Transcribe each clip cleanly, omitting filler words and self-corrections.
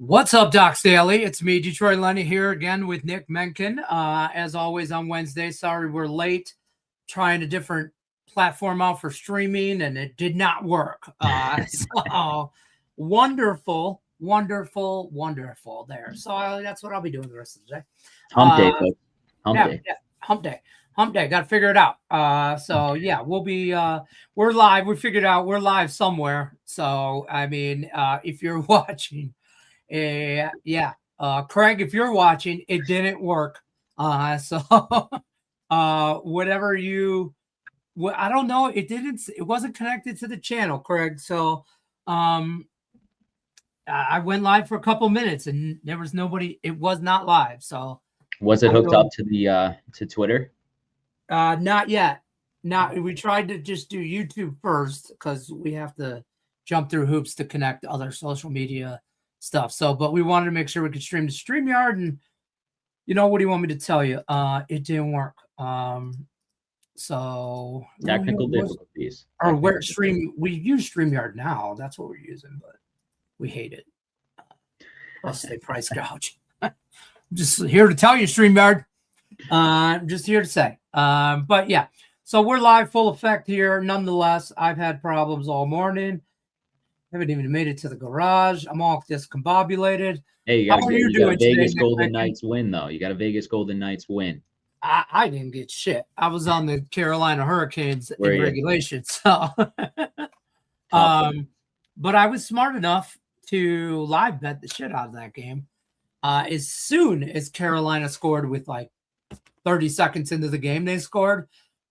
What's up, Docs Daily? It's me, Detroit Lenny, here again with Nick Menken. As always on Wednesday. Sorry we're late. Trying a different platform out for streaming, and it did not work. So wonderful there. So that's what I'll be doing the rest of the day. Hump day, folks. Hump day. Got to figure it out. So yeah, we'll be. We're live. We figured out we're live somewhere. So I mean, if you're watching. Craig, if you're watching, it didn't work. So whatever you, I don't know. It wasn't connected to the channel, Craig. So I went live for a couple minutes and there was nobody. It was not live. So was it hooked up to the to Twitter? Not yet. We tried to just do YouTube first because we have to jump through hoops to connect to other social media stuff. So, but we wanted to make sure we could stream to StreamYard, and what do you want me to tell you? It didn't work. So technical difficulties. Or where we use StreamYard now. That's what we're using, but we hate it. Plus they price gouge. I'm just here to tell you, StreamYard. I'm just here to say. But yeah, so we're live full effect here. Nonetheless, I've had problems all morning. Haven't even made it to the garage. I'm all discombobulated. Hey, you got a Vegas Golden Knights win, though. You got a Vegas Golden Knights win. I didn't get shit. I was on the Carolina Hurricanes in regulation. So, but I was smart enough to live bet the shit out of that game. As soon as Carolina scored with like 30 seconds into the game, they scored.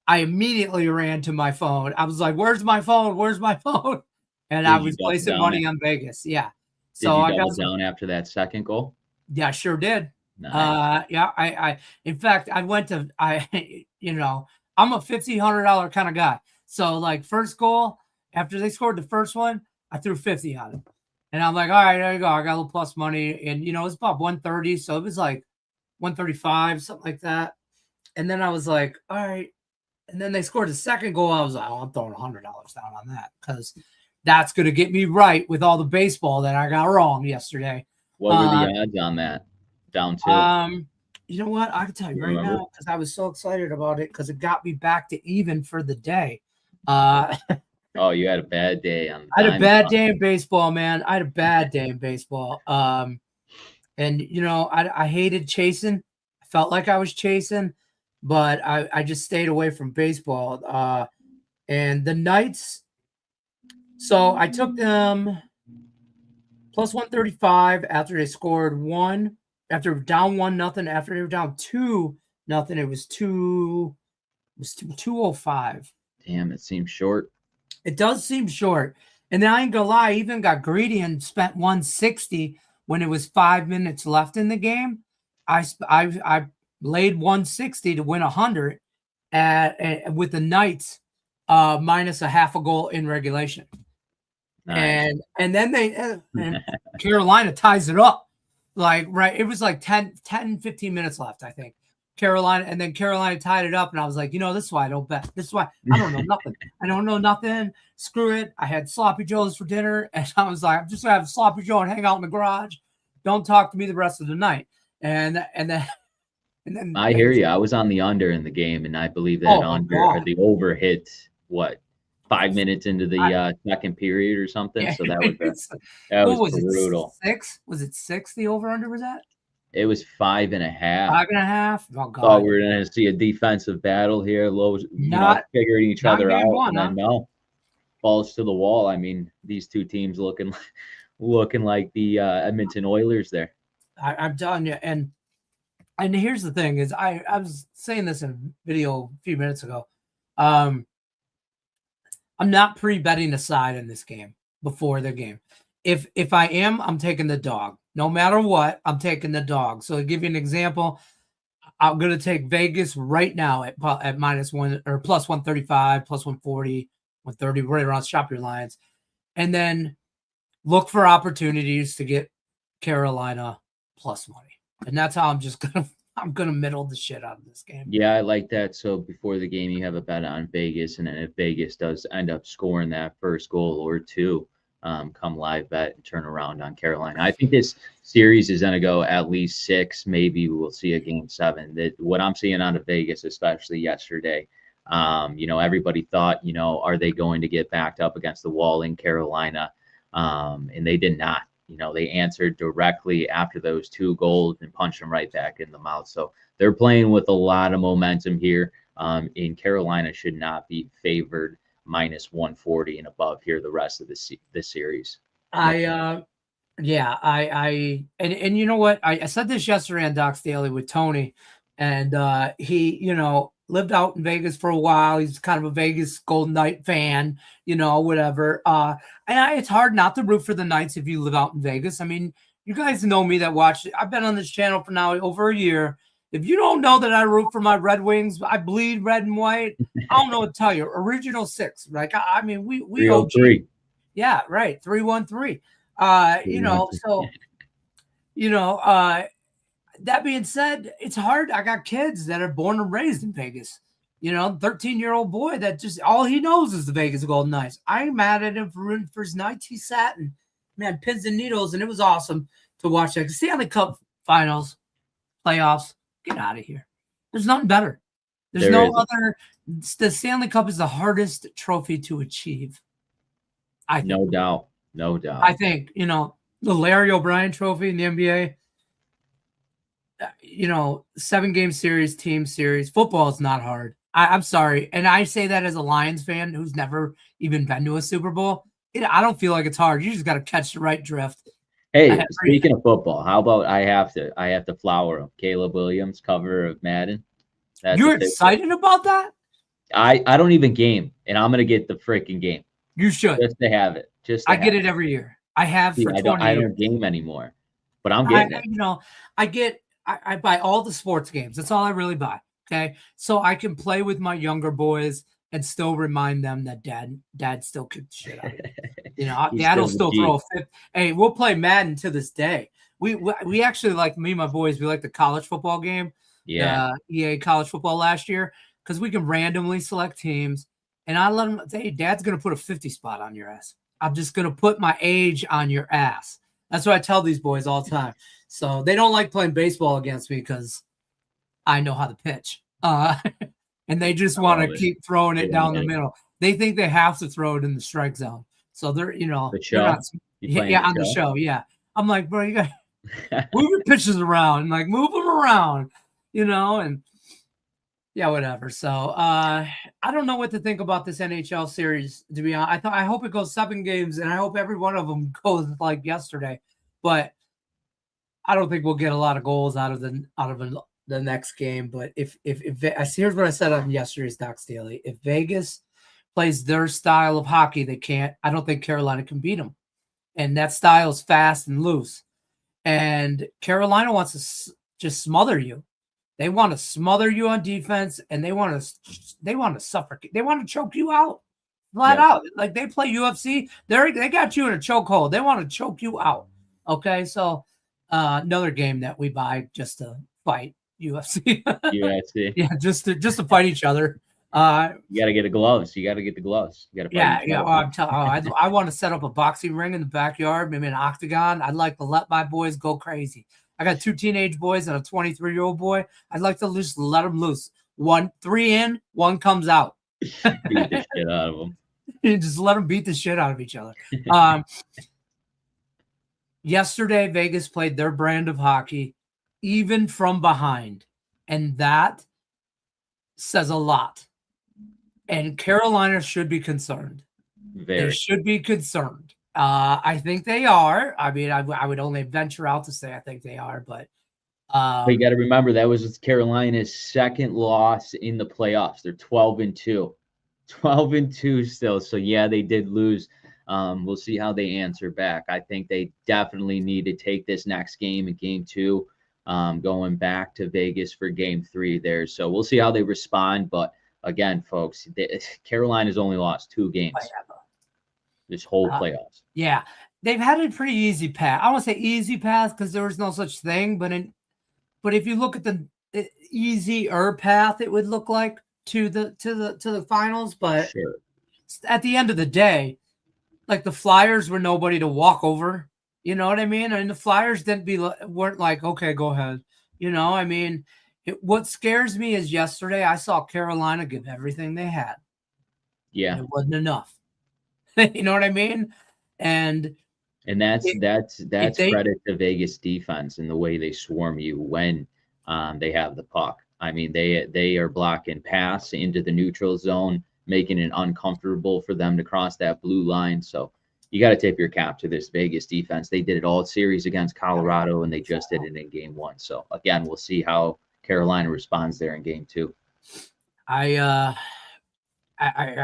I immediately ran to my phone. I was like, "Where's my phone? Where's my phone?" And I was placing money on Vegas. Yeah. So I got down after that second goal. Yeah, sure did. Nice. I in fact, I went to, I'm a $1,500 kind of guy. So like first goal, after they scored the first one, I threw 50 on it. And I'm like, all right, there you go. I got a little plus money. And, it's about 130. So it was like 135, something like that. And then I was like, all right. And then they scored the second goal. I was like, oh, I'm throwing $100 down on that because that's going to get me right with all the baseball that I got wrong yesterday. What were the odds on that? Down to? You know what? I can tell you right now because I was so excited about it because it got me back to even for the day. Oh, you had a bad day. I had a bad day in baseball, man. I had a bad day in baseball. And, I hated chasing. I felt like I was chasing, but I just stayed away from baseball. And the Knights, so I took them plus 135 after they scored one, after down 1-0, after they were down 2-0, it was 205. Damn, it seems short. It does seem short. And then I ain't gonna lie, I even got greedy and spent 160 when it was 5 minutes left in the game. I laid 160 to win 100 with the Knights minus a half a goal in regulation. Nice. And then Carolina ties it up. It was like 10, 15 minutes left, I think. Carolina tied it up, and I was like, this is why I don't bet. This is why I don't know nothing. I don't know nothing. Screw it. I had sloppy joes for dinner, and I was like, I'm just gonna have a sloppy joe and hang out in the garage. Don't talk to me the rest of the night. And then I hear you. I was on the under in the game, and I believe that the over hit 5 minutes into the second period or something. Yeah. So that was brutal. 6? Was it 6? The over under was at? It was 5.5. 5.5. Oh God! Thought we were going to see a defensive battle here. Not figuring each other out. No, balls to the wall. I mean, these two teams looking like the Edmonton Oilers there. I'm telling you, and here's the thing: is I was saying this in a video a few minutes ago. I'm not pre-betting a side in this game before the game. If I am, I'm taking the dog. No matter what, I'm taking the dog. So to give you an example, I'm going to take Vegas right now at -1 or plus 135, plus 140, 130, right around shop your lines, and then look for opportunities to get Carolina plus money. And that's how I'm gonna middle the shit out of this game. Yeah, I like that. So before the game, you have a bet on Vegas, and then if Vegas does end up scoring that first goal or two, come live bet and turn around on Carolina. I think this series is going to go at least 6. Maybe we'll see a game 7. What I'm seeing out of Vegas, especially yesterday, everybody thought, are they going to get backed up against the wall in Carolina? And they did not. They answered directly after those 2 goals and punched them right back in the mouth. So they're playing with a lot of momentum here. And Carolina should not be favored minus 140 and above here the rest of this series. And you know what? I said this yesterday on Doc's Daily with Tony, and he, lived out in Vegas for a while. He's kind of a Vegas Golden Knight fan, whatever. And it's hard not to root for the Knights if you live out in Vegas. I mean, you guys know me that watch. I've been on this channel for now over a year. If you don't know that I root for my Red Wings, I bleed red and white. I don't know what to tell you. Original 6. Like, I mean, we 303. Yeah, right. 313. That being said, it's hard. I got kids that are born and raised in Vegas. 13-year-old boy that just all he knows is the Vegas Golden Knights. I ain't mad at him for his Knights. He sat and pins and needles, and it was awesome to watch that. Stanley Cup Finals, playoffs. Get out of here. There's nothing better. There's no other. The Stanley Cup is the hardest trophy to achieve. I think. No doubt. I think, the Larry O'Brien trophy in the NBA, 7-game series, team series. Football is not hard. I'm sorry. And I say that as a Lions fan who's never even been to a Super Bowl. I don't feel like it's hard. You just got to catch the right drift. Hey, speaking of football, how about I have to flower him. Caleb Williams, cover of Madden. You're excited about that? I don't even game, and I'm going to get the freaking game. You should. Just to have it. I get it every year. I have for 20 years. I don't game anymore, but I'm getting it. I buy all the sports games. That's all I really buy. Okay. So I can play with my younger boys and still remind them that dad still kicks shit out of me. Dad will still throw a fit. Hey, we'll play Madden to this day. We actually like me and my boys. We like the college football game. Yeah. EA college football last year because we can randomly select teams. And I let them say, hey, Dad's going to put a 50 spot on your ass. I'm just going to put my age on your ass. That's what I tell these boys all the time. So they don't like playing baseball against me because I know how to pitch. And they just want to keep throwing it down the middle. They think they have to throw it in the strike zone. So they're, the show. on the show. Yeah. I'm like, bro, you got to move your pitches around. And like, move them around, and yeah, whatever. So I don't know what to think about this NHL series, to be honest. I hope it goes 7 games, and I hope every one of them goes like yesterday. But I don't think we'll get a lot of goals out of the next game. But if here's what I said on yesterday's Doc's Daily: if Vegas plays their style of hockey, they can't. I don't think Carolina can beat them, and that style is fast and loose. And Carolina wants to just smother you. They want to smother you on defense, and they want to suffocate. They want to choke you out, flat out. Like they play UFC. They got you in a chokehold. They want to choke you out. Okay, so another game that we buy just to fight UFC. UFC. Yeah, just to fight each other. You got to get the gloves. You got to get the gloves. You got to. Yeah. Well, I'm telling you, I want to set up a boxing ring in the backyard, maybe an octagon. I'd like to let my boys go crazy. I got 2 teenage boys and a 23-year-old boy. I'd like to just let them loose. 3 in, 1 comes out. Beat the shit out of them. Just let them beat the shit out of each other. Yesterday, Vegas played their brand of hockey, even from behind. And that says a lot. And Carolina should be concerned. They should be concerned. I think they are. I mean, I would only venture out to say I think they are, but you got to remember that was Carolina's 2nd loss in the playoffs. They're 12-2, 12-2 still. So yeah, they did lose. We'll see how they answer back. I think they definitely need to take this next game in game 2, going back to Vegas for game 3 there. So we'll see how they respond. But again, folks, Carolina's only lost 2 games. This whole playoffs. Yeah. They've had a pretty easy path. I don't want to say easy path because there was no such thing, but if you look at the easier path, it would look like to the finals. But sure. At the end of the day, like the Flyers were nobody to walk over. You know what I mean? And the Flyers weren't like, okay, go ahead. You know, I mean, what scares me is yesterday I saw Carolina give everything they had. Yeah. And it wasn't enough. You know what I mean? And that's credit to Vegas defense and the way they swarm you when they have the puck. I mean, they are blocking pass into the neutral zone, making it uncomfortable for them to cross that blue line. So you got to tip your cap to this Vegas defense. They did it all series against Colorado, and they just did it in game 1. So again, we'll see how Carolina responds there in game 2. I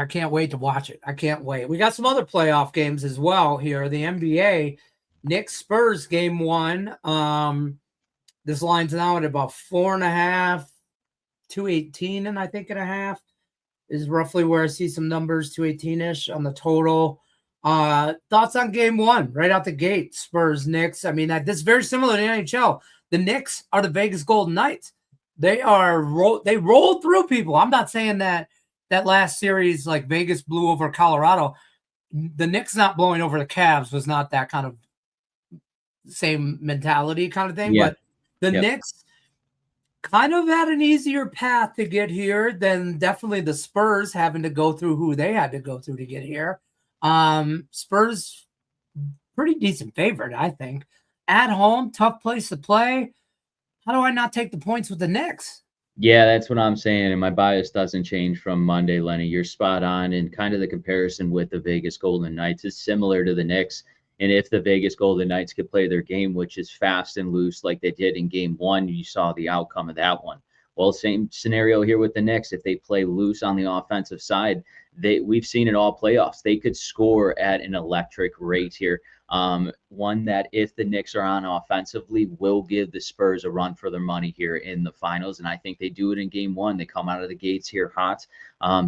can't wait to watch it. I can't wait. We got some other playoff games as well here. The NBA, Knicks Spurs game 1. This line's now at about 4.5, 218, and I think and a half is roughly where I see some numbers, 218-ish on the total. Thoughts on game 1 right out the gate, Spurs Knicks. I mean, this is very similar to the NHL. The Knicks are the Vegas Golden Knights. They rolled through people. I'm not saying that last series, like Vegas blew over Colorado. The Knicks not blowing over the Cavs was not that kind of same mentality kind of thing. Yeah. But the Knicks kind of had an easier path to get here than definitely the Spurs having to go through who they had to go through to get here. Spurs, pretty decent favorite, I think. At home, tough place to play. How do I not take the points with the Knicks? Yeah, that's what I'm saying. And my bias doesn't change from Monday, Lenny. You're spot on. And kind of the comparison with the Vegas Golden Knights is similar to the Knicks. And if the Vegas Golden Knights could play their game, which is fast and loose like they did in game 1, you saw the outcome of that one. Well, same scenario here with the Knicks. If they play loose on the offensive side, we've seen it all playoffs. They could score at an electric rate here. One that if the Knicks are on offensively will give the Spurs a run for their money here in the finals. And I think they do it in game 1. They come out of the gates here hot.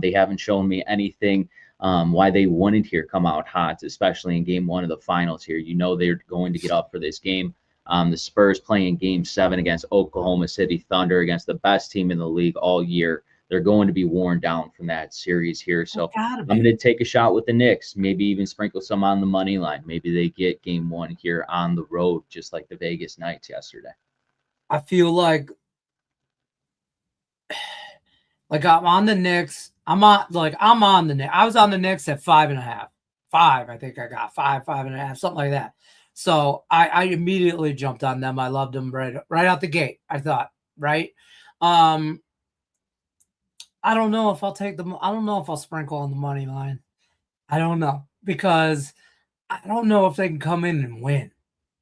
They haven't shown me anything why they wouldn't here come out hot, especially in game 1 of the finals here. You know they're going to get up for this game. The Spurs playing game 7 against Oklahoma City Thunder, against the best team in the league all year. They're going to be worn down from that series here. So I'm going to take a shot with the Knicks, maybe even sprinkle some on the money line. Maybe they get game 1 here on the road, just like the Vegas Knights yesterday. I feel like I'm on the Knicks. I'm on the Knicks. I was on the Knicks at 5.5. 5, I think I got 5.5, something like that. So I immediately jumped on them. I loved them right out the gate. I thought, right? I don't know if I'll take them. I don't know if I'll sprinkle on the money line. I don't know, because I don't know if they can come in and win.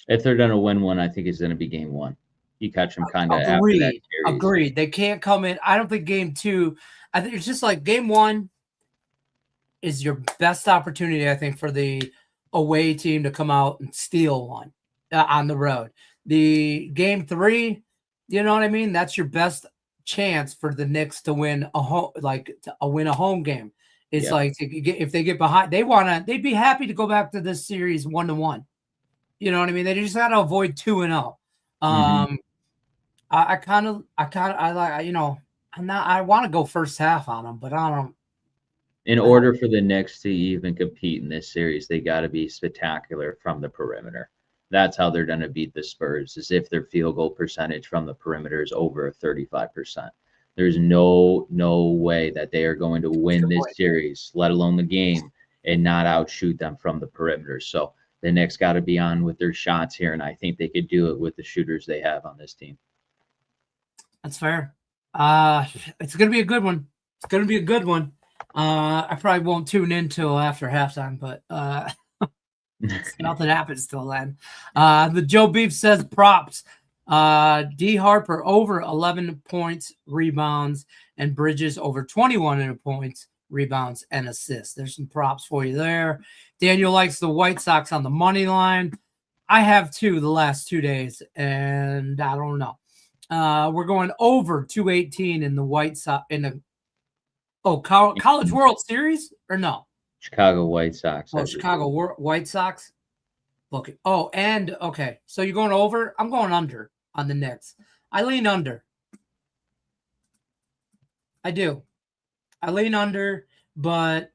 If they're going to win one, I think it's going to be game 1. You catch them kind of after that series. Agreed. They can't come in. I don't think game 2. I think it's just like game 1 is your best opportunity, I think, for the away team to come out and steal one on the road. The game 3, you know what I mean? That's your best chance for the Knicks to win a home game. It's like if they get behind, they'd be happy to go back to this series 1-1. You know what I mean? They just got to avoid 2-0. I want to go first half on them, but I don't. In order for the Knicks to even compete in this series, they got to be spectacular from the perimeter. That's how they're going to beat the Spurs, is if their field goal percentage from the perimeter is over 35%. There's no way that they are going to win this series, let alone the game, and not outshoot them from the perimeter. So the Knicks got to be on with their shots here, and I think they could do it with the shooters they have on this team. That's fair. It's going to be a good one. I probably won't tune in till after halftime, but nothing happens till then. The Joe Beef says props. D Harper over 11 points, rebounds, and Bridges over 21 points, rebounds, and assists. There's some props for you there. Daniel likes the White Sox on the money line. I have too the last 2 days, and I don't know. We're going over 218 in the White Sox College World Series or no? Chicago White Sox. Oh, Chicago White Sox. Look. Oh, and okay. So you're going over? I'm going under on the Knicks. I lean under. I do. I lean under, but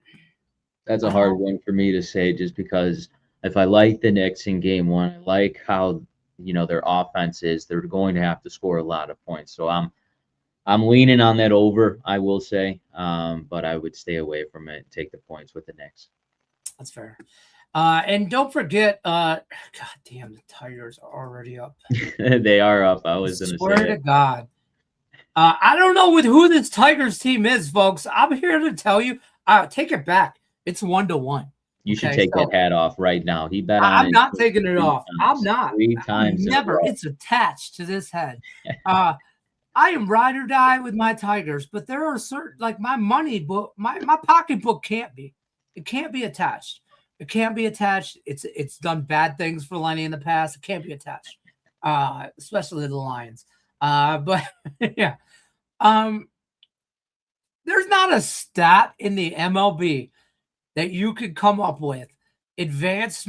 That's a hard one for me to say, just because if I like the Knicks in game one, I like how, their offense is, they're going to have to score a lot of points. So I'm leaning on that over, I will say, but I would stay away from it, take the points with the Knicks. That's fair. And don't forget, God damn, the Tigers are already up. They are up. I was going to say. Swear to God. I don't know with who this Tigers team is, folks. I'm here to tell you. Take it back. It's 1-1. You should take that hat off right now. He bet on it. I'm not taking it off. I'm not. 3 times. Never. It's attached to this head. I am ride or die with my Tigers, but there are certain, like my money book, my pocketbook can't be. It can't be attached. It can't be attached. It's done bad things for Lenny in the past. It can't be attached, especially the Lions. But yeah, there's not a stat in the MLB that you could come up with, advanced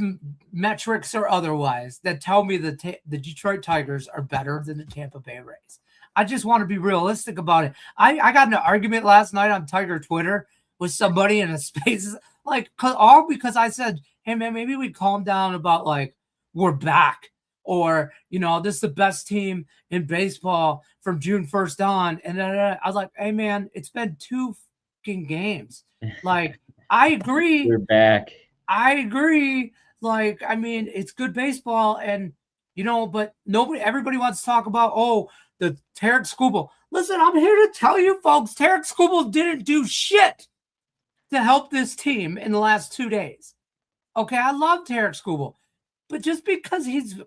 metrics or otherwise, that tell me the Detroit Tigers are better than the Tampa Bay Rays. I just want to be realistic about it. I got in an argument last night on Tiger Twitter with somebody in a space, all because I said, hey man, maybe we calm down about we're back, or this is the best team in baseball from June 1st on, and then I was like, hey man, it's been 2 fucking games. I agree. We're back. I agree. It's good baseball, and but everybody wants to talk about the Tarek Skubal. Listen, I'm here to tell you folks, Tarek Skubal didn't do shit to help this team in the last 2 days. Okay, I love Tarek Skubal, but just because he's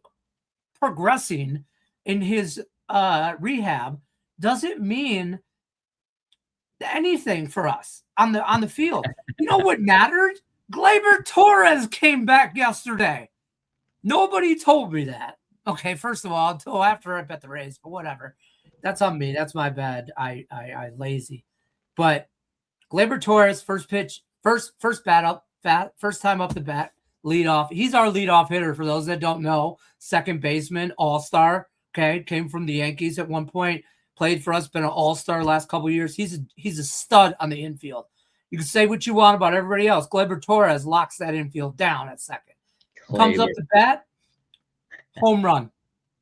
progressing in his rehab doesn't mean anything for us on the field. You know what mattered? Gleyber Torres came back yesterday. Nobody told me that. Okay, first of all, until after I bet the Rays, but whatever. That's on me. That's my bad. I lazy. But Gleyber Torres, first pitch, first bat up, first time up the bat, lead off. He's our leadoff hitter for those that don't know. Second baseman, all-star. Okay, came from the Yankees at one point, played for us, been an all-star last couple of years. He's a stud on the infield. You can say what you want about everybody else. Gleyber Torres locks that infield down at second. Comes up the bat, home run,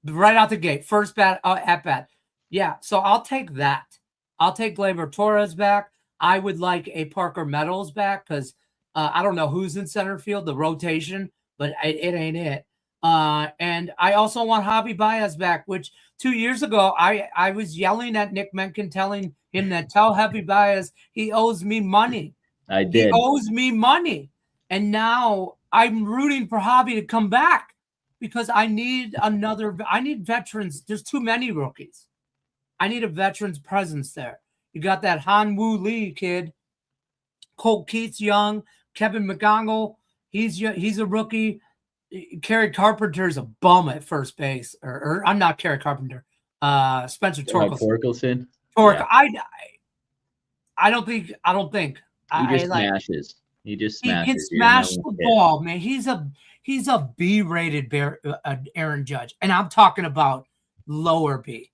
right out the gate. First bat at bat. Yeah, so I'll take that. I'll take Gleyber Torres back. I would like a Parker Meadows back because I don't know who's in center field, the rotation, but it ain't it. And I also want Javi Baez back, which 2 years ago I was yelling at Nick Mencken, telling him that tell Javi Baez he owes me money. I did. He owes me money. And now I'm rooting for Javi to come back because I need veterans. There's too many rookies. I need a veteran's presence there. You got that Han Woo Lee kid, Colt Keats young, Kevin McGonagall, he's a rookie. Kerry Carpenter's a bum at first base, or I'm not Kerry Carpenter. Spencer Torkelson. Yeah. I don't think. He just smashes. He can smash the ball, man. He's a B-rated Aaron Judge, and I'm talking about lower B,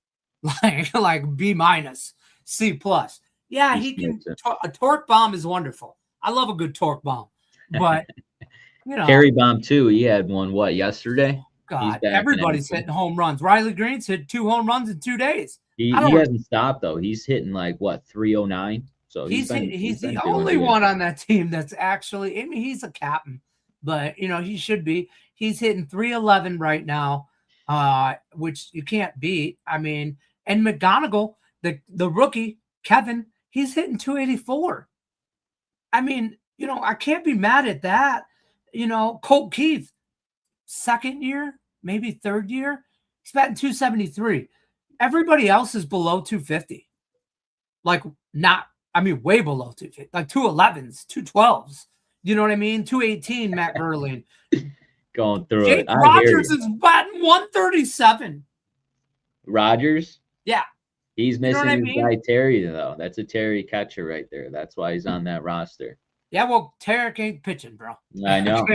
like B minus, C plus. Yeah, he can. A torque bomb is wonderful. I love a good torque bomb, but Carry bomb too. He had one yesterday. God, everybody's hitting home runs. Riley Green's hit 2 home runs in 2 days. He hasn't stopped though. He's hitting 309. So he's the only one on that team that's actually. I mean, he's a captain, but he should be. He's hitting 311 right now, which you can't beat. I mean, and McGonagall, the rookie Kevin, he's hitting 284. I mean, I can't be mad at that. Colt Keith, second year, maybe third year, he's batting 273. Everybody else is below 250. Way below 250, like 211s, 212s. You know what I mean? 218, Matt Verlin. Going through Jake it. Rogers is batting 137. Rogers? Yeah. He's missing his guy Terry, though. That's a Terry catcher right there. That's why he's on that roster. Yeah, well, Tarek ain't pitching, bro. I know.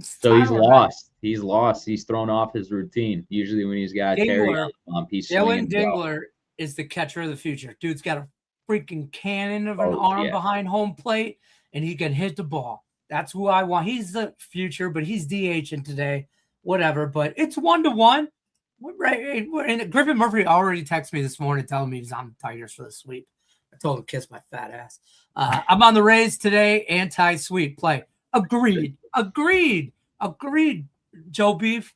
So he's lost. He's lost. He's thrown off his routine. Usually when he's got Terry on the bump, he's swinging. Dylan Dingler is the catcher of the future. Dude's got a freaking cannon of an arm behind home plate, and he can hit the ball. That's who I want. He's the future, but he's DHing today. Whatever. But it's 1-1. Right. And Griffin Murphy already texted me this morning telling me he's on the Tigers for the sweep. I told him to kiss my fat ass. I'm on the Rays today. Anti-sweep play. Agreed. Joe Beef.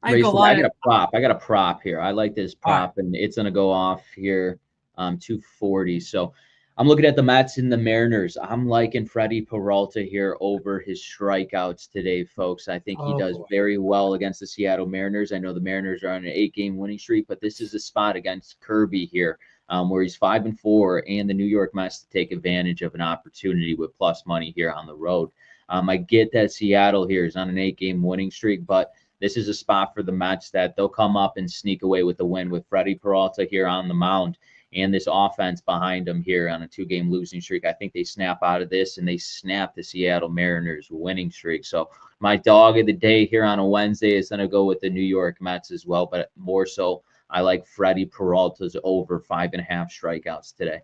I got a prop. I got a prop here. I like this prop, and it's gonna go off here. 240. So I'm looking at the Mets and the Mariners. I'm liking Freddie Peralta here over his strikeouts today, folks. I think he does very well against the Seattle Mariners. I know the Mariners are on an 8-game winning streak, but this is a spot against Kirby here, where he's 5-4, and the New York Mets to take advantage of an opportunity with plus money here on the road. I get that Seattle here is on an 8-game winning streak, but this is a spot for the Mets that they'll come up and sneak away with the win with Freddie Peralta here on the mound. And this offense behind them here on a 2-game losing streak. I think they snap out of this and they snap the Seattle Mariners winning streak. So my dog of the day here on a Wednesday is going to go with the New York Mets as well. But more so, I like Freddie Peralta's over 5.5 strikeouts today.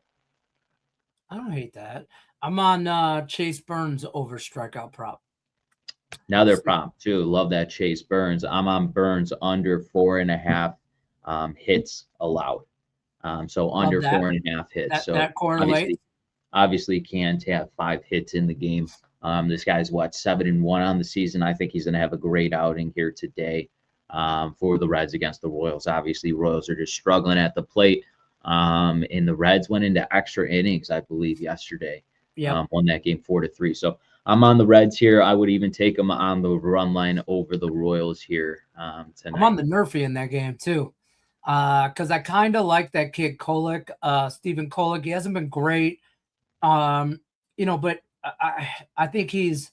I don't hate that. I'm on Chase Burns over strikeout prop. Another prop too. Love that Chase Burns. I'm on Burns under 4.5 hits allowed. So under 4.5 hits. So that correlates. Obviously can't have 5 hits in the game. This guy's 7-1 on the season. I think he's going to have a great outing here today for the Reds against the Royals. Obviously, Royals are just struggling at the plate. And the Reds went into extra innings, I believe, yesterday. Yeah, won that game 4-3. So I'm on the Reds here. I would even take them on the run line over the Royals here tonight. I'm on the Murphy in that game too. Because I kind of like that kid Kolek, Stephen Kolek. He hasn't been great, but I think he's,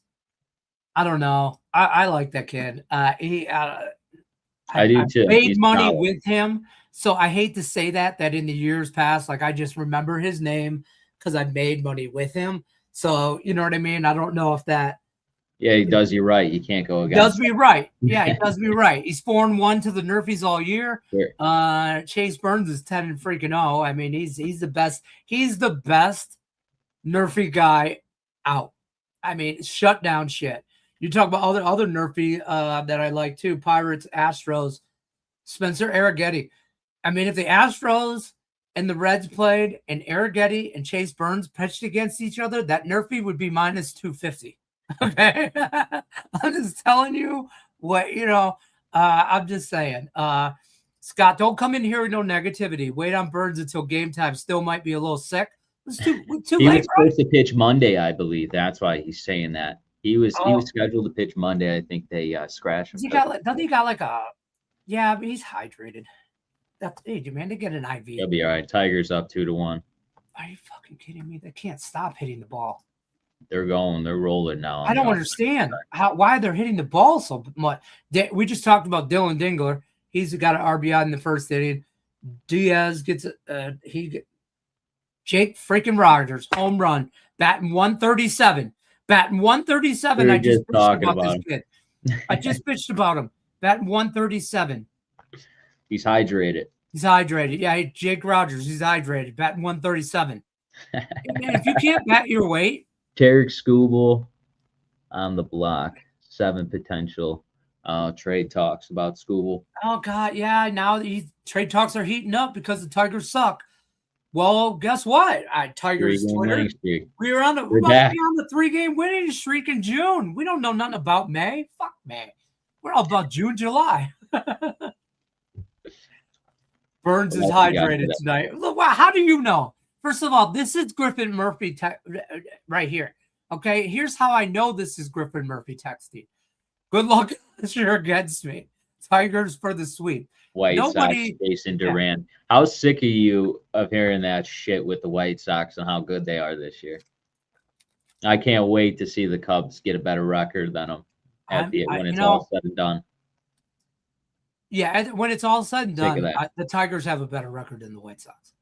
I don't know. I like that kid. I do too. Made money with him, so I hate to say that in the years past, like I just remember his name because I made money with him. So you know what I mean. I don't know if that. Yeah, he does you right. You can't go against. Does me right. Yeah, he does me right. He's 4-1 to the Nerfies all year. Sure. Chase Burns is 10-0. I mean, he's the best. He's the best Nerfy guy out. I mean, shut down shit. You talk about other Nerfy that I like too. Pirates, Astros, Spencer Arrighetti. I mean, if the Astros and the Reds played and Arrighetti and Chase Burns pitched against each other, that Nerfy would be minus 250. Okay, I'm just telling you what I'm just saying. Scott, don't come in here with no negativity. Wait on Burns until game time. Still might be a little sick. It's too he late. Was supposed to pitch Monday, I believe. That's why he's saying that. He was scheduled to pitch Monday. I think they scratched him. Doesn't he got like a? Yeah, but he's hydrated. That's age, man. They get an IV. He'll be all right. Tigers up 2-1. Are you fucking kidding me? They can't stop hitting the ball. They're rolling now. I don't understand why they're hitting the ball so much. We just talked about Dylan Dingler. He's got an RBI in the first inning. Diaz gets Jake freaking Rogers home run, batting 137. Batting 137. I just bitched about this kid. I just bitched about him. Batting 137. He's hydrated. Yeah, Jake Rogers. He's hydrated. Batting 137. Man, if you can't bat your weight. Tarek Skubal on the block. 7 potential trade talks about Skubal. Oh, God, yeah. Now trade talks are heating up because the Tigers suck. Well, guess what? Tigers Twitter. We were on the 3-game winning streak in June. We don't know nothing about May. Fuck May. We're all about June, July. Burns is hydrated tonight. Look, how do you know? First of all, this is Griffin Murphy right here. Okay, here's how I know this is Griffin Murphy texting. Good luck this year against me. Tigers for the sweep. White Sox facing Durant. Yeah. How sick are you of hearing that shit with the White Sox and how good they are this year? I can't wait to see the Cubs get a better record than them when it's all said and done. Yeah, when it's all said and done, the Tigers have a better record than the White Sox.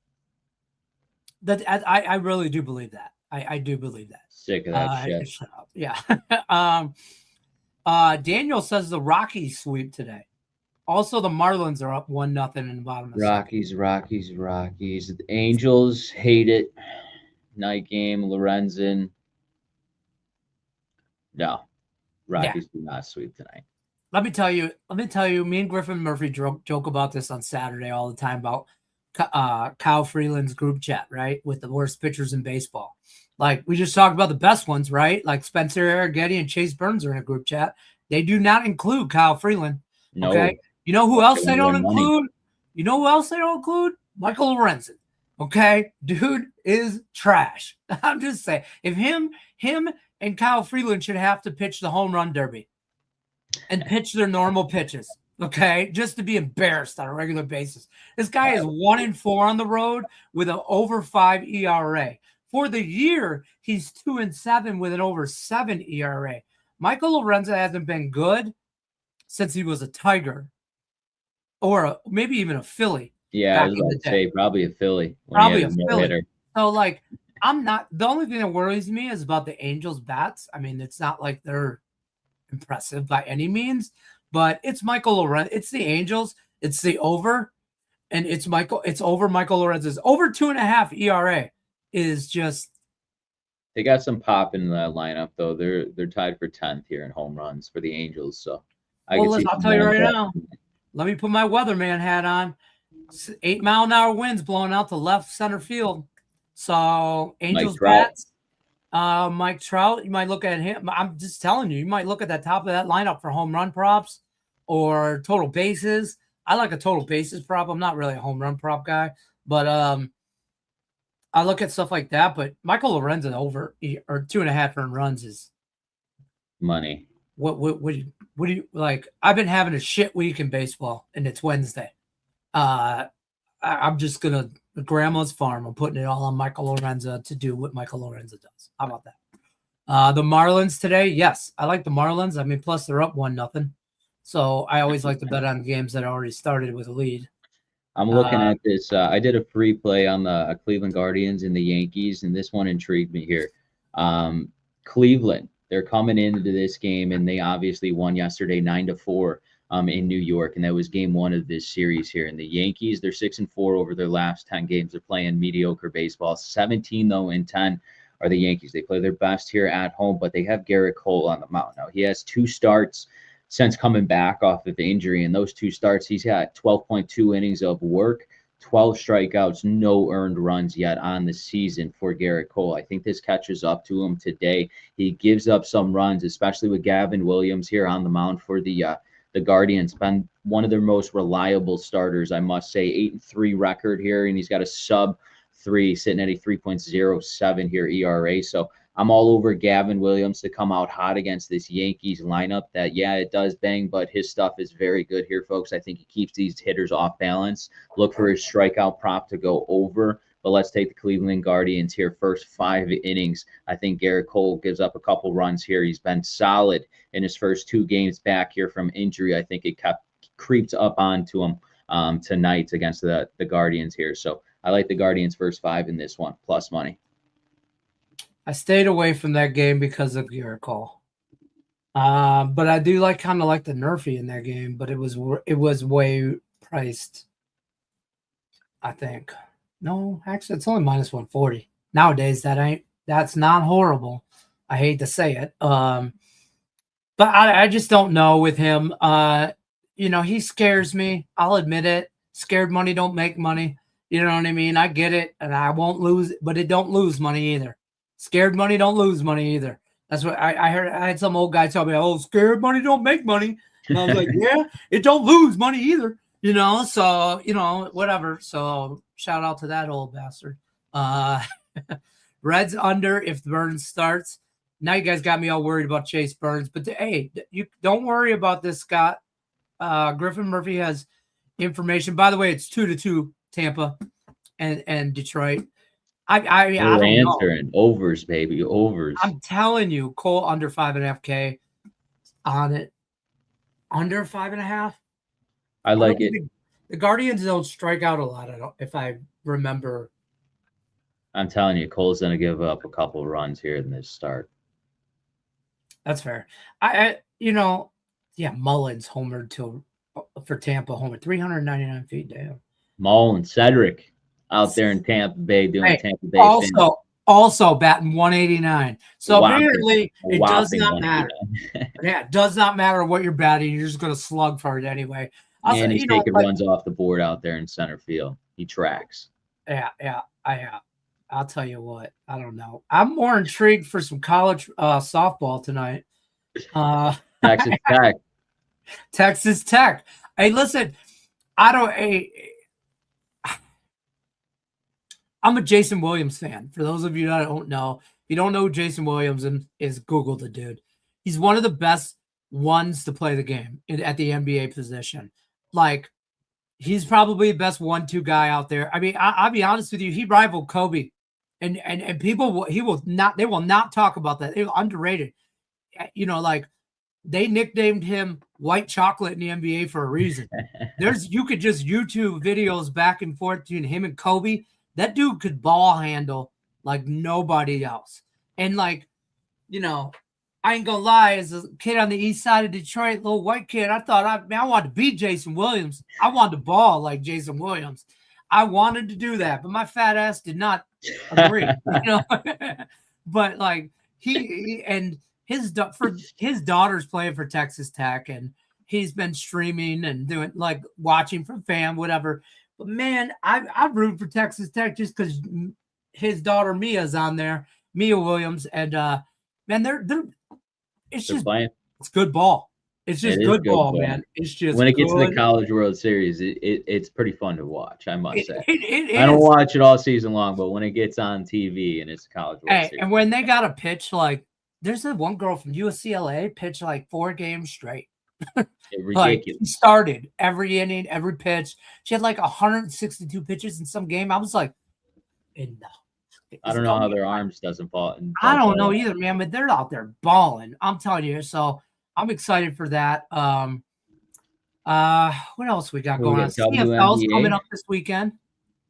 I really do believe that. I do believe that. Sick of that shit. Shut up. Yeah. Daniel says the Rockies sweep today. Also, the Marlins are up 1-0 in the bottom of the Rockies. The Angels hate it. Night game, Lorenzen. No, Rockies do not sweep tonight. Let me tell you, me and Griffin Murphy joke about this on Saturday all the time about Kyle Freeland's group chat, right? With the worst pitchers in baseball. Like, we just talked about the best ones, right? Like Spencer Arrighetti and Chase Burns are in a group chat. They do not include Kyle Freeland. No. Okay. You know who else they don't include? You know who else they don't include? Michael Lorenzen. Okay. Dude is trash. I'm just saying, if him and Kyle Freeland should have to pitch the home run derby and pitch their normal pitches. Okay, just to be embarrassed on a regular basis. This guy is 1-4 on the road with an over 5 ERA. For the year, he's 2-7 with an over 7 ERA. Michael Lorenzen hasn't been good since he was a Tiger, or maybe even a Philly. Yeah, I was about to say probably a Philly. Probably a Philly. So, like, I'm not. The only thing that worries me is about the Angels' bats. I mean, it's not like they're impressive by any means. But it's Michael Lorenzen. It's the Angels. It's the over, and it's over Michael Lorenzen's over 2.5 ERA is just. They got some pop in the lineup though. They're tied for 10th here in home runs for the Angels. So I'll tell you right now. Let me put my weatherman hat on. 8-mile-an-hour winds blowing out to left center field. So Angels bats. Mike Trout, you might look at him. I'm just telling you, you might look at that top of that lineup for home run props or total bases. I like a total bases prop. I'm not really a home run prop guy, but I look at stuff like that. But Michael Lorenzen over or 2.5 earned runs is money. What do you like? I've been having a shit week in baseball, and it's Wednesday. I'm just gonna grandma's farm. I'm putting it all on Michael Lorenzen to do what Michael Lorenzen does. How about that? The Marlins today, yes, I like the Marlins. I mean, plus they're up 1-0, so I always like to bet on games that already started with a lead. I'm looking at this. I did a free play on the Cleveland Guardians and the Yankees, and this one intrigued me here. Cleveland, they're coming into this game, and they obviously won yesterday 9-4. In New York, and that was game 1 of this series here. And the Yankees, they're 6-4 over their last 10 games. They're playing mediocre baseball. 17 though in 10 are the Yankees. They play their best here at home, but they have Garrett Cole on the mound. Now he has 2 starts since coming back off of injury, and those 2 starts he's had 12.2 innings of work, 12 strikeouts, no earned runs yet on the season for Garrett Cole. I think this catches up to him today. He gives up some runs, especially with Gavin Williams here on the mound for the Guardians. Been one of their most reliable starters, I must say. 8-3 record here, and he's got a sub-3 sitting at a 3.07 here ERA. So I'm all over Gavin Williams to come out hot against this Yankees lineup that, yeah, it does bang, but his stuff is very good here, folks. I think he keeps these hitters off balance. Look for his strikeout prop to go over. But let's take the Cleveland Guardians here. First 5 innings, I think Garrett Cole gives up a couple runs here. He's been solid in his first 2 games back here from injury. I think it creeps up onto him tonight against the Guardians here. So I like the Guardians first 5 in this one, plus money. I stayed away from that game because of Garrett Cole. But I do kind of like the Nerfy in that game, but it was way priced, I think. No, actually, it's only minus 140. Nowadays, that's not horrible. I hate to say it. But I just don't know with him. He scares me. I'll admit it. Scared money don't make money. You know what I mean? I get it, and I won't lose, but it don't lose money either. Scared money don't lose money either. That's what I heard. I had some old guy tell me, "Oh, scared money don't make money." And I was like, "Yeah, it don't lose money either." So whatever. So shout out to that old bastard. Reds under if Burns starts. Now you guys got me all worried about Chase Burns, but hey, you don't worry about this, Scott. Griffin Murphy has information. By the way, it's 2-2 Tampa and Detroit. I don't answering know. Overs, baby, overs. I'm telling you, Cole under 5.5K on it. Under 5.5. I like it. The Guardians don't strike out a lot. If I remember. I'm telling you, Cole's going to give up a couple runs here in this start. That's fair. Mullins homered for Tampa, homered 399 feet down. Mullins, Cedric out there in Tampa Bay doing Tampa Bay. also batting 189. So apparently it does not matter. 189. Yeah, it does not matter what you're batting. You're just going to slug for it anyway. Also, and he's taking runs off the board out there in center field. He tracks. Yeah. I'll tell you what. I don't know. I'm more intrigued for some college softball tonight. Texas Tech. Texas Tech. Hey, listen, I'm a Jason Williams fan. For those of you that don't know, if you don't know who Jason Williams is, Google the dude. He's one of the best ones to play the game at the NBA position. Like, he's probably the best 1-2 guy out there. I mean, I'll be honest with you, he rivaled Kobe, and people they will not talk about that. They're underrated. Like, they nicknamed him White Chocolate in the NBA for a reason. You could just YouTube videos back and forth between him and Kobe. That dude could ball handle like nobody else. And like, I ain't gonna lie, as a kid on the east side of Detroit, little white kid, I thought I wanted to beat Jason Williams. I wanted to ball like Jason Williams. I wanted to do that, but my fat ass did not agree. But like he and his daughter's playing for Texas Tech, and he's been streaming and doing like watching from fam, whatever. But man, I root for Texas Tech just because his daughter Mia's on there, Mia Williams, and man, it's good ball. It's just good ball, man. It's just when it gets to the College World Series, it's pretty fun to watch. I must say, I don't watch it all season long, but when it gets on TV and it's College World Series, and when they got a pitch like. There's a one girl from UCLA pitched like 4 games straight. Ridiculous. Like, she started every inning, every pitch. She had like 162 pitches in some game. I was like, no. I don't know how their arms doesn't fall. I don't know either, man, but they're out there balling. I'm telling you. So I'm excited for that. What else we got going on? CFL's coming up this weekend.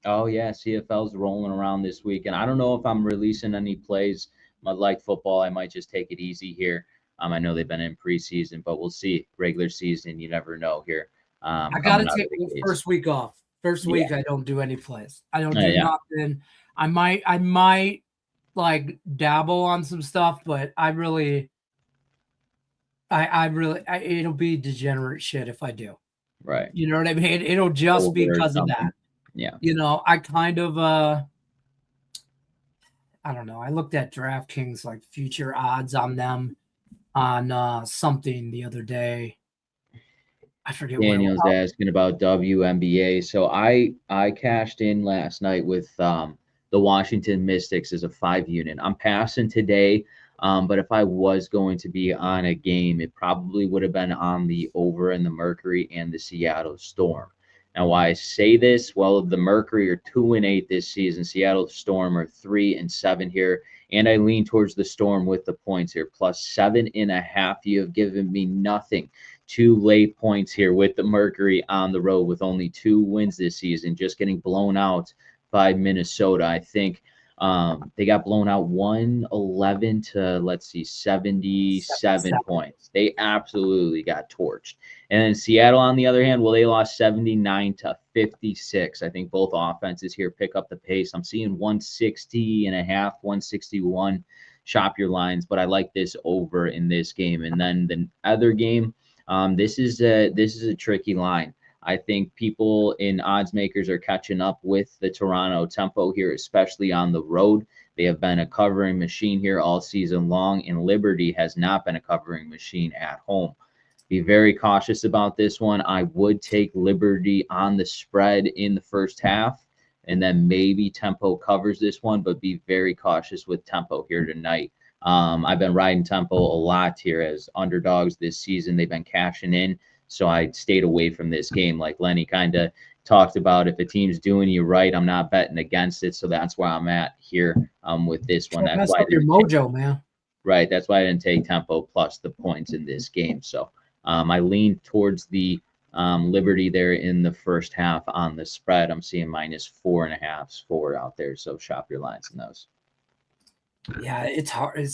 Oh, yeah. CFL's rolling around this weekend. I don't know if I'm releasing any plays. Like football, I might just take it easy here. I know they've been in preseason, but we'll see. Regular season, you never know here. I got to take the first week off. First week, I don't do any plays. I don't do nothing. I might like dabble on some stuff, but it'll be degenerate shit if I do. Right. You know what I mean? It'll just be because of that. Yeah. I kind of I don't know. I looked at DraftKings like future odds on them on something the other day. I forget. Daniel's asking about WNBA. So I cashed in last night with the Washington Mystics as a 5-unit. I'm passing today, but if I was going to be on a game, it probably would have been on the over in the Mercury and the Seattle Storm. Now, why I say this? Well, the Mercury are 2-8 this season. Seattle Storm are 3-7 here. And I lean towards the Storm with the points here. Plus 7.5. You have given me nothing. 2 late points here with the Mercury on the road with only 2 wins this season. Just getting blown out by Minnesota. I think they got blown out 111 to 77 points. They absolutely got torched. And then Seattle, on the other hand, well, they lost 79 to 56. I think both offenses here pick up the pace. I'm seeing 160.5, 161. Shop your lines, but I like this over in this game. And then the other game, this is a tricky line. I think people in odds makers are catching up with the Toronto tempo here, especially on the road. They have been a covering machine here all season long, and Liberty has not been a covering machine at home. Be very cautious about this one. I would take Liberty on the spread in the first half, and then maybe tempo covers this one, but be very cautious with tempo here tonight. I've been riding tempo a lot here as underdogs this season. They've been cashing in. So I stayed away from this game. Like Lenny kind of talked about, if a team's doing you right, I'm not betting against it. So that's where I'm at here with this one. That's why your mojo, man. Right. That's why I didn't take tempo plus the points in this game. So I lean towards the Liberty there in the first half on the spread. I'm seeing -4.5 forward out there. So shop your lines in those. Yeah, it's hard.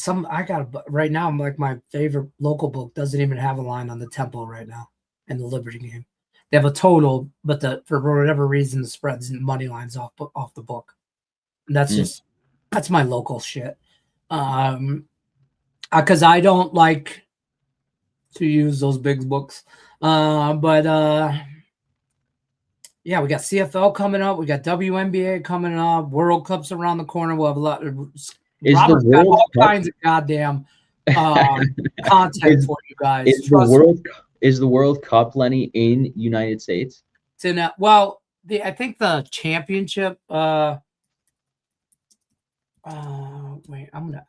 Right now, I'm like, my favorite local book doesn't even have a line on the tempo right now in the Liberty game. They have a total, but for whatever reason, the spreads and money lines off the book. And that's just That's my local shit. Because I don't like to use those big books. But yeah, we got CFL coming up. We got WNBA coming up. World Cup's around the corner. We'll have a lot of Robert's got all kinds of goddamn content for you guys. Is the World Cup, Lenny, in United States? It's in I think the championship. Wait, I'm gonna.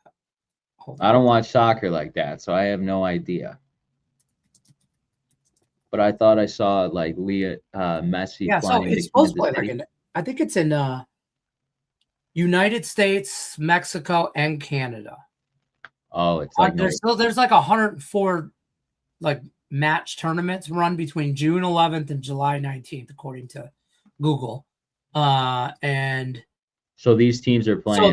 I don't watch soccer like that, so I have no idea. But I thought I saw like Messi. Yeah, so it's supposed to play like I think it's in United States, Mexico, and Canada. Oh, it's like there's like 104 like match tournaments run between June 11th and July 19th, according to Google. And so these teams are playing. So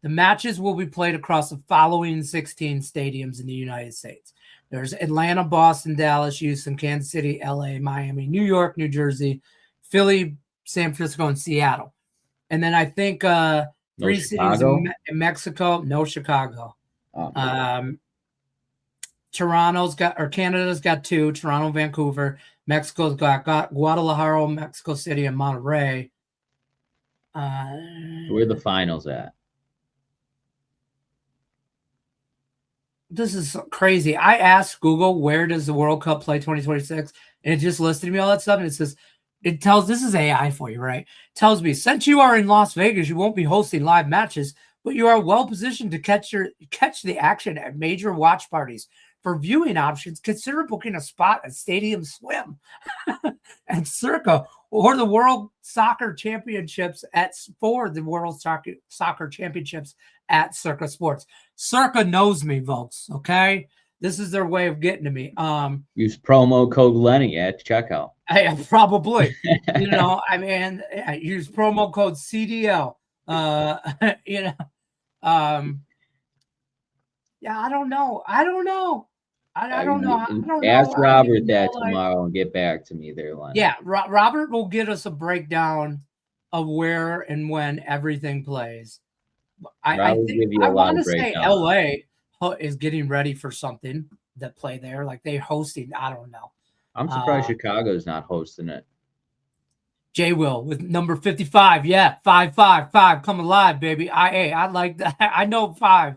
the matches will be played across the following 16 stadiums in the United States. There's Atlanta, Boston, Dallas, Houston, Kansas City, LA, Miami, New York, New Jersey, Philly, San Francisco, and Seattle. And then I think 3 cities in Mexico. No Chicago. Oh, Canada's got 2. Toronto, Vancouver. Mexico's got Guadalajara, Mexico City, and Monterrey. Where are the finals at? This is crazy. I asked Google, where does the World Cup play 2026? And it just listed me all that stuff. And it says, this is AI for you, right? It tells me, since you are in Las Vegas, you won't be hosting live matches, but you are well positioned to catch the action at major watch parties. For viewing options, consider booking a spot at Stadium Swim and Circa or the World Soccer Championships at Circa Sports. Circa knows me, folks. Okay, this is their way of getting to me. Use promo code Lenny at checkout. Probably. Use promo code CDL. Yeah, I don't know. I don't know. Ask Robert that tomorrow and get back to me there, Lenny. Yeah, Robert will get us a breakdown of where and when everything plays. I want to say LA is getting ready for something that play there, like they hosting. I don't know. I'm surprised Chicago's not hosting it. J Will with number 55. Yeah, 555 coming live, baby. I like that. I know 5.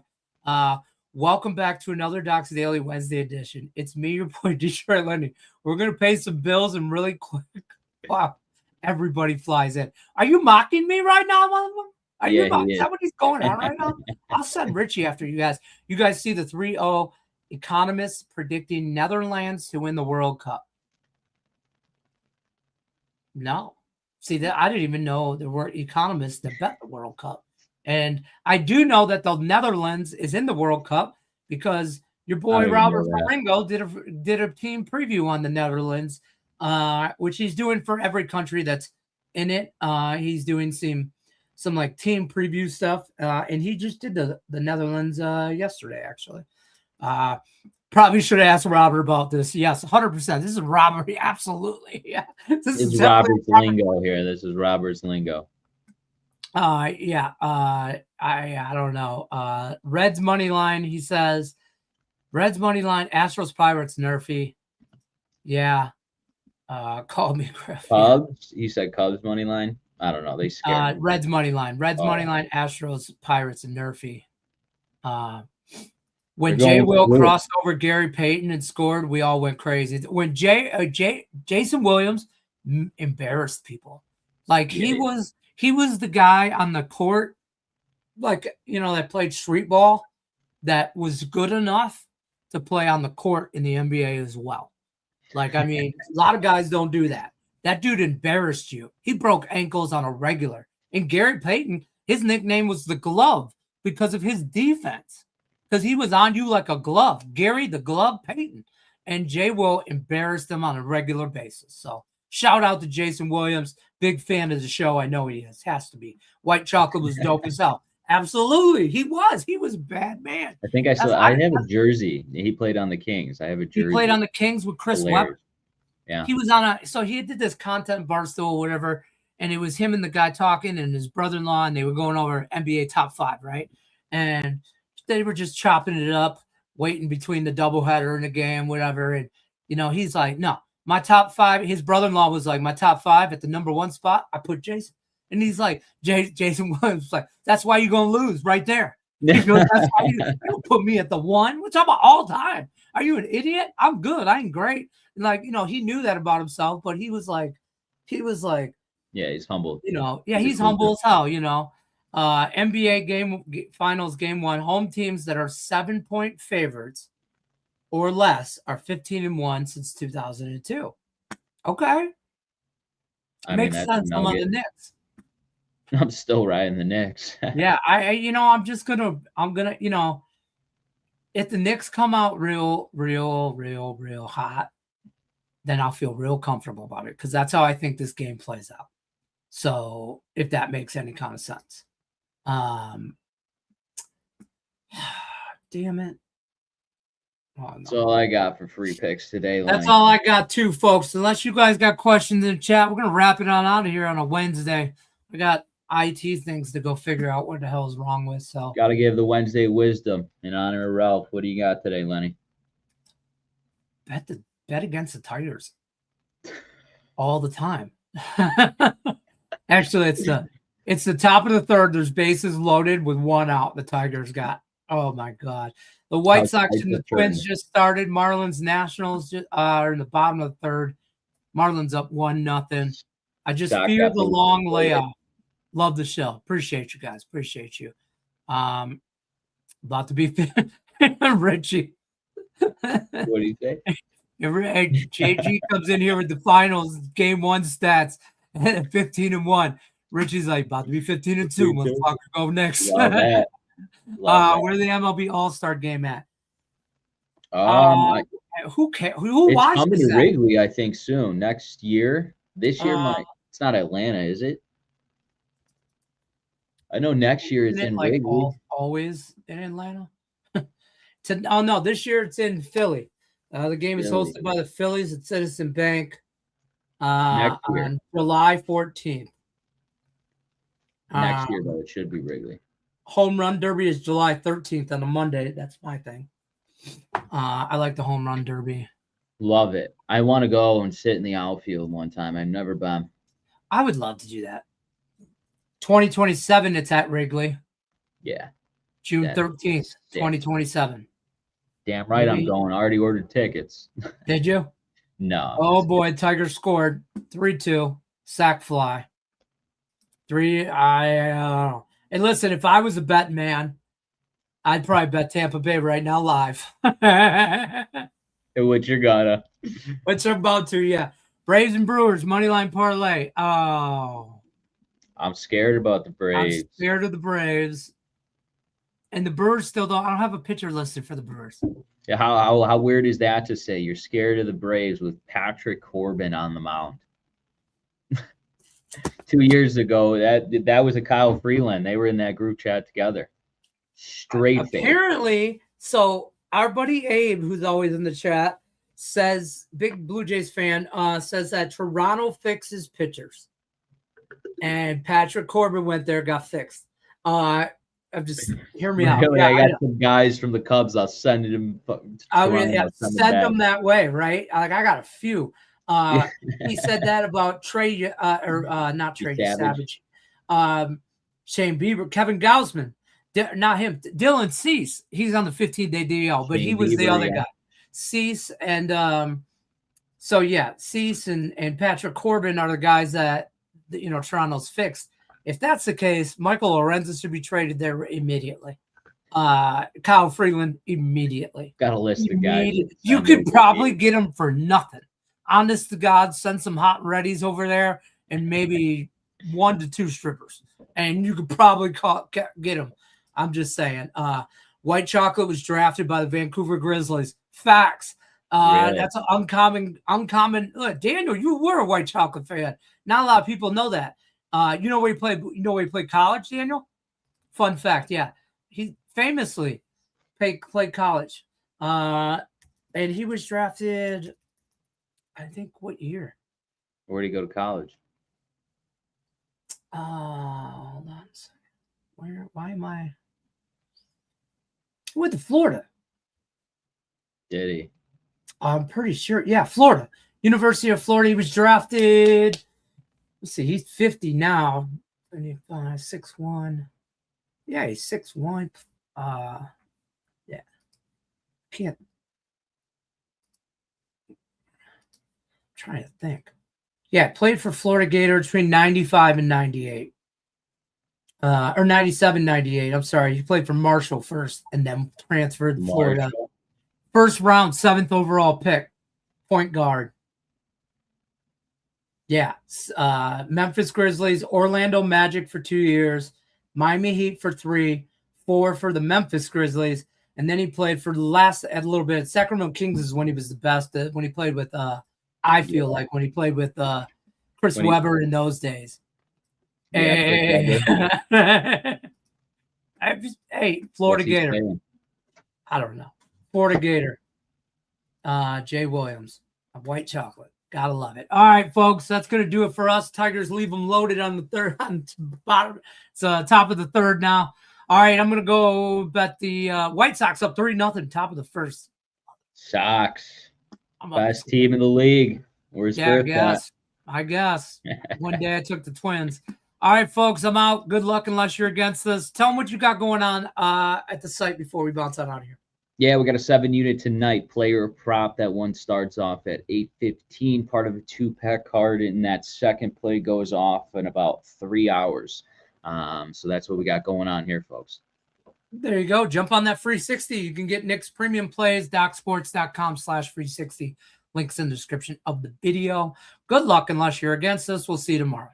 Welcome back to another Docs Daily Wednesday edition. It's me, your boy, Detroit Lenny. We're going to pay some bills and really quick. Wow. Everybody flies in. Are you mocking me right now, motherfucker? Is that what he's going on right now? I'll send Richie after you guys. You guys see the 3-0 economists predicting Netherlands to win the World Cup? No. See, that I didn't even know there were economists that bet the World Cup. And I do know that the Netherlands is in the World Cup because your boy Robert Faringo did a team preview on the Netherlands, which he's doing for every country that's in it. He's doing some like team preview stuff, and he just did the Netherlands yesterday, actually. Probably should have asked Robert about this. Yes, 100%. This is Robert. Absolutely. Yeah. This is Robert's lingo here. This is Robert's lingo. I don't know. Reds money line, he says. Reds money line, Astros Pirates nerfy. Yeah. Call me Griff. Cubs? You said Cubs money line? I don't know. They scared me. Reds money line. Money line, Astros Pirates and nerfy. When Jay Will crossed over Gary Payton and scored, we all went crazy. When Jason Williams embarrassed people. Like he was the guy on the court, like, that played street ball that was good enough to play on the court in the NBA as well. Like, I mean, a lot of guys don't do that. That dude embarrassed you. He broke ankles on a regular. And Gary Payton, his nickname was the Glove because of his defense. Because he was on you like a glove. Gary the Glove Payton. And Jay Will embarrassed him on a regular basis. So shout out to Jason Williams. Big fan of the show. I know he is. Has to be. White Chocolate was dope as hell. Absolutely. He was. He was a bad man. I think I have a jersey. He played on the Kings. I have a jersey. He played on the Kings with Chris Webber. Yeah. He was on so he did this content Barstool or whatever. and it was him and the guy talking and his brother-in-law, and they were going over NBA top 5, right? And they were just chopping it up, waiting between the doubleheader and the game, whatever. And, he's like, no, my top 5, his brother-in-law was like, my top 5 at the number 1 spot, I put Jason. And he's like, Jason Williams was like, that's why you're going to lose right there. He goes, that's why you don't put me at the 1. We're talking about all time. Are you an idiot? I'm good. I ain't great. And like, he knew that about himself, but he was like, yeah, he's humble. He's humble as hell, NBA finals game 1, home teams that are 7-point favorites or less are 15-1 since 2002. Okay. Makes sense. I'm on the Knicks. I'm still riding the Knicks. Yeah, I'm gonna, if the Knicks come out real hot, then I'll feel real comfortable about it because that's how I think this game plays out. So if that makes any kind of sense. Damn it. Oh, no. That's all I got for free picks today. That's all I got too, folks. Unless you guys got questions in the chat, we're going to wrap it on out of here on a Wednesday. We got IT things to go figure out what the hell is wrong with. So got to give the Wednesday wisdom in honor of Ralph. What do you got today, Lenny? Bet against the Tigers all the time. Actually, it's the top of the third. There's bases loaded with 1 out. The Tigers got. Oh my God! The White Sox and the Twins just started. Marlins Nationals are in the bottom of the third. Marlins up 1-0. I just fear the long layoff. Love the show. Appreciate you guys. Appreciate you. About to be Richie. What do you say? JG comes in here with the finals game 1 stats 15-1. Richie's like about to be 15-2. Motherfucker, go next. Love that. Where's the MLB All-Star game at? Who cares? Who watches coming to that? Wrigley, I think, soon. Next year. This year, it's not Atlanta, is it? I know next year it's in Wrigley. Always in Atlanta. No, this year it's in Philly. The game is hosted by the Phillies at Citizen Bank on July 14th. Next year, though, it should be Wrigley. Home Run Derby is July 13th on a Monday. That's my thing. I like the Home Run Derby. Love it. I want to go and sit in the outfield one time. I've never been. I would love to do that. 2027, it's at Wrigley. Yeah. June 13th, 2027. Damn right I'm going. I already ordered tickets. Did you? No. Oh, boy. Tigers scored 3-2. Sack fly. 3. And listen, if I was a bet man, I'd probably bet Tampa Bay right now live. What you're gonna? Which I'm about to, yeah. Braves and Brewers, moneyline parlay. Oh. I'm scared about the Braves. I'm scared of the Braves. And the Brewers still don't. I don't have a pitcher listed for the Brewers. Yeah, how weird is that to say? You're scared of the Braves with Patrick Corbin on the mound. 2 years ago, that was a Kyle Freeland. They were in that group chat together. Apparently, so our buddy Abe, who's always in the chat, says, big Blue Jays fan, says that Toronto fixes pitchers. And Patrick Corbin went there, got fixed. Hear me out. Really, yeah, I got some guys from the Cubs. I'll send them. Send them that way, right? Like I got a few. He said that about Trey, not Trey Savage. Shane Bieber, Kevin Gausman, not him. Dylan Cease. He's on the 15-day DL, but he was the other guy. Cease and so yeah, Cease and Patrick Corbin are the guys that Toronto's fixed. If that's the case, Michael Lorenzen should be traded there immediately. Kyle Freeland immediately. Got a list of guys. You could probably get him for nothing. Honest to God, send some hot and readies over there and maybe 1 to 2 strippers, and you could probably get him. I'm just saying. White Chocolate was drafted by the Vancouver Grizzlies. Facts. Really? That's an uncommon. Daniel, you were a White Chocolate fan. Not a lot of people know that. You know where he played? You know where he played college, Daniel? Fun fact, yeah. He famously played college. And he was drafted, I think, what year? Where did he go to college? Hold on a second. Why am I? Went to Florida. Did he? I'm pretty sure. Yeah, Florida. University of Florida. He was drafted. Let's see. He's 50 now. 6'1". Yeah, he's 6'1". Yeah. Can't. I'm trying to think. Yeah, played for Florida Gators between 95 and 98. Or 97, 98. I'm sorry. He played for Marshall first and then transferred to Florida. First round, 7th overall pick. Point guard. Yeah. Memphis Grizzlies, Orlando Magic for 2 years, Miami Heat for 3, 4 for the Memphis Grizzlies, and then he played for the last a little bit. Sacramento Kings is when he was the best. When he played with, I feel like when he played with Chris Webber in those days. Yeah, hey, Florida Gator. I don't know. Florida Gator. Jay Williams. White chocolate. Gotta love it. All right, folks, that's gonna do it for us. Tigers leave them loaded on the third, on the bottom. It's top of the third now. All right, I'm gonna go bet the White Sox up 3-0, top of the first. Sox, best team in the league. Where's Griff at? I guess. One day I took the Twins. All right, folks, I'm out. Good luck unless you're against us. Tell them what you got going on at the site before we bounce out of here. Yeah, we got a 7-unit tonight. Player prop. That one starts off at 8:15, part of a 2-pack card, and that second play goes off in about 3 hours. So that's what we got going on here, folks. There you go. Jump on that free 60. You can get Nick's premium plays, docsports.com/free60. Links in the description of the video. Good luck unless you're against us. We'll see you tomorrow.